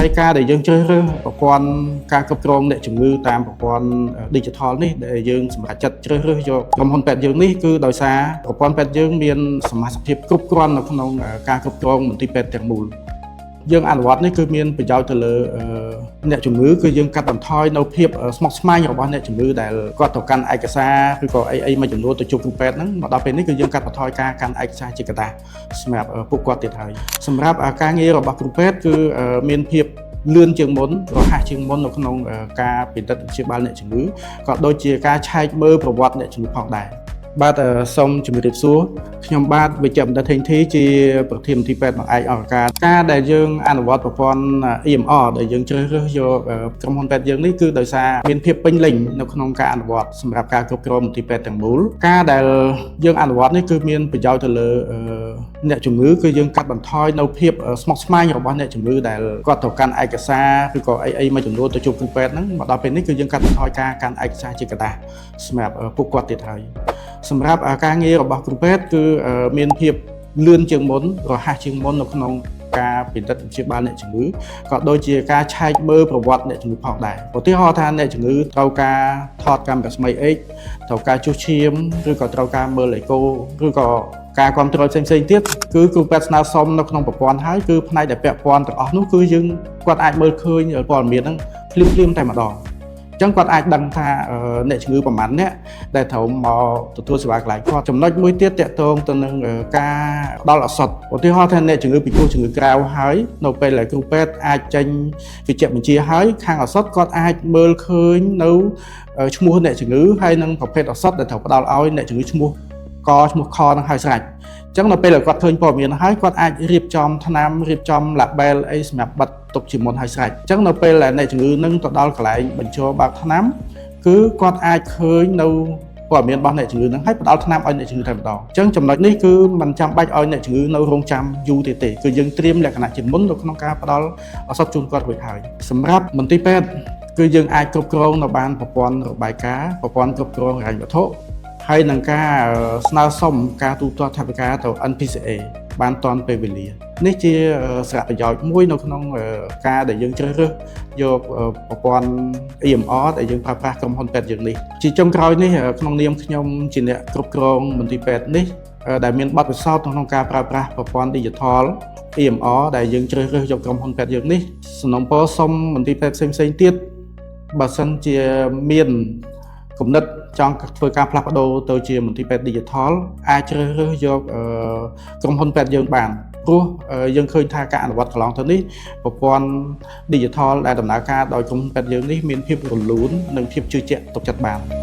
ហើយការដែលយើងជ្រើសរើសប្រព័ន្ធការគ្រប់គ្រងអ្នកជំងឺតាមប្រព័ន្ធ digital នេះដែលយើងសម្រាប់ចាត់ជ្រើសរើសយកក្រុមហ៊ុនពេទ្យយើងនេះគឺដោយសារប្រព័ន្ធពេទ្យយើងមានសមាសភាពគ្រប់គ្រាន់នៅក្នុងការគ្រប់គ្រងមន្ទីរពេទ្យទាំងមូលយើងអនុវត្តនេះគឺមានប្រយោជន៍ទៅលើអ្នកជំងឺគឺយើងកាត់បន្ថយនៅភាពស្មុគស្មាញរបស់អ្នកជំងឺដែលគាត់ទៅកាន់ឯកសារឬក៏អីមួយចំនួនទៅជួបគ្រូពេទ្យហ្នឹងមកដល់ពេលនេះគឺយើងកាត់បន្ថយការកាន់ឯកសារជាកត្តាសម្រាប់ពួកគាត់ទៀតហើយសម្រាប់ការងាររបស់គ្រូពេទ្យគឺមានភាពលឿនជាងមុនរហ័សជាងមុននៅក្នុងការពិនិត្យព្យាបាលអ្នកជំងឺក៏ដូចជាការឆែកមើលប្រវត្តិអ្នកជំងឺផងដែរបាទសូមជម្រាបសួរខ្ញុំបាទវិជ្ជបណ្ឌិតហេងធីជាប្រធានមន្ទីរពេទ្យបង្អែកអង្គការដែលយើងអនុវត្តប្រព័ន្ធ EMR ដែលយើងជ្រើសរើសយកក្រុមហ៊ុនពេទ្យយើងនេះគឺដោយសារមានភាពពេញលេញនៅក្នុងការអនុវត្តសម្រាប់ការគ្រប់គ្រងមន្ទីរពេទ្យទាំងមូលការដែលយើងអនុវត្តនេះគឺមានប្រយោជន៍ទៅលើអ្នកជំងឺគឺយើងកាត់បន្ថយនៅភាពស្មុគស្មាញរបស់អ្នកជំងឺដែលគាត់ទៅកាន់ឯកសារឬក៏អីមួយចំនួនទៅជួបគ្រូពេទ្យហ្នឹងមកដល់ពេលនេះគឺយើងកាត់បន្ថយការកាន់ឯកសារជាកត្តាសម្រាប់ពួកគាត់ទៀតហើយសម្រាប់ការងាររបស់គ្រូពេទ្យគឺមានភាពលឿនជាងមុនរហ័សជាងមុននៅក្នុងការពិនិត្យព្យាបាលអ្នកជំងឺក៏ដូចជាការឆែកមើលប្រវត្តិអ្នកជំងឺផងដែរឧទាហរណ៍ថាអ្នកជំងឺត្រូវការថតកាមេរ៉ាស្មី X ត្រូវការជួសឈាមឬក៏ត្រូវការមើលអេកូឬក៏ការគ្រប់គ្រងផ្សេងៗទៀតគឺគ្រូពេទ្យស្នើសុំនៅក្នុងប្រព័ន្ធហើយគឺផ្នែកដែលពាក់ព័ន្ធទាំងអស់នោះគឺយើងគាត់អាចមើលឃើញព័ត៌មានហ្នឹងភ្លាមតែម្ដងចឹងគាត់អាចដឹងថាអ្នកជំងឺប្រមាណអ្នកដែលត្រូវមកទទួលសេវាកន្លែងគាត់ចំណុចមួយទៀតតាក់ទងទៅនឹងការផ្ដល់ឱសថឧទាហរណ៍ថាអ្នកជំងឺពិគ្រោះជំងឺក្រៅហើយនៅពេលដែលគ្រូពេទ្យអាចចេញវិជ្ជបញ្ជាហើយខាងឱសថគាត់អាចមើលឃើញនៅឈ្មោះអ្នកជំងឺហើយនិងប្រភេទឱសថដែលត្រូវផ្ដល់ឲ្យអ្នកជំងឺឈ្មោះកឈ្មោះខនឹងហើយស្រេចអញ្ចឹងនៅពេលដែលគាត់ឃើញព័ត៌មានហើយគាត់អាចរៀបចំថ្នាំរៀបចំ label អីសម្រាប់បិទទុកជាមុនហើយស្រេចអញ្ចឹងនៅពេលដែលអ្នកជំងឺនឹងទៅដល់កន្លែងបញ្ចុះបើកថ្នាំគឺគាត់អាចឃើញនៅព័ត៌មានរបស់អ្នកជំងឺនឹងហើយផ្ដល់ថ្នាំឲ្យអ្នកជំងឺតែម្ដងអញ្ចឹងចំណុចនេះគឺមិនចាំបាច់ឲ្យអ្នកជំងឺនៅរងចាំយូរទេគឺយើងត្រៀមលក្ខណៈជាមុននៅក្នុងការផ្ដល់ឱសថជូនគាត់រួចហើយសម្រាប់មន្ទីរពេទ្យគឺយើងអាចគ្រប់គ្រងនៅបានប្រព័ន្ធរបាយការណ៍ប្រព័ន្ធគ្រប់គ្រងហិរញ្ញវត្ថុហើយនឹងការស្នើសុំការទូទាត់ថវិកាទៅ NPCA បានទាន់ពេលវេលានេះជាសារៈប្រយោជន៍មួយនៅក្នុងការដែលយើងជ្រើសរើសយកប្រព័ន្ធ EMR ដែលយើងប្រើប្រាស់ក្រុមហ៊ុនពេទ្យយើងនេះជាចុងក្រោយនេះក្នុងនាមខ្ញុំជាអ្នកគ្រប់គ្រងមន្ទីរពេទ្យនេះដែលមានបទពិសោធន៍ក្នុងការប្រើប្រាស់ប្រព័ន្ធ Digital EMR ដែលយើងជ្រើសរើសយកក្រុមហ៊ុនពេទ្យយើងនេះសំណូមពរសុំមន្ទីរពេទ្យផ្សេងៗទៀតបើសិនជាមានគំនិតចង់ធ្វើការផ្លាស់ប្ដូរទៅជាមន្ទីរពេទ្យ Digital អាចជ្រើសរើសយកក្រុមហ៊ុនពេទ្យយើងបានព្រោះយើងឃើញថាការអនុវត្តកន្លងទៅនេះប្រព័ន្ធ Digital ដែលដំណើរការដោយក្រុមហ៊ុនពេទ្យយើងនេះមានភាពរលូននិងភាពជឿជាក់ទុកចិត្តបាន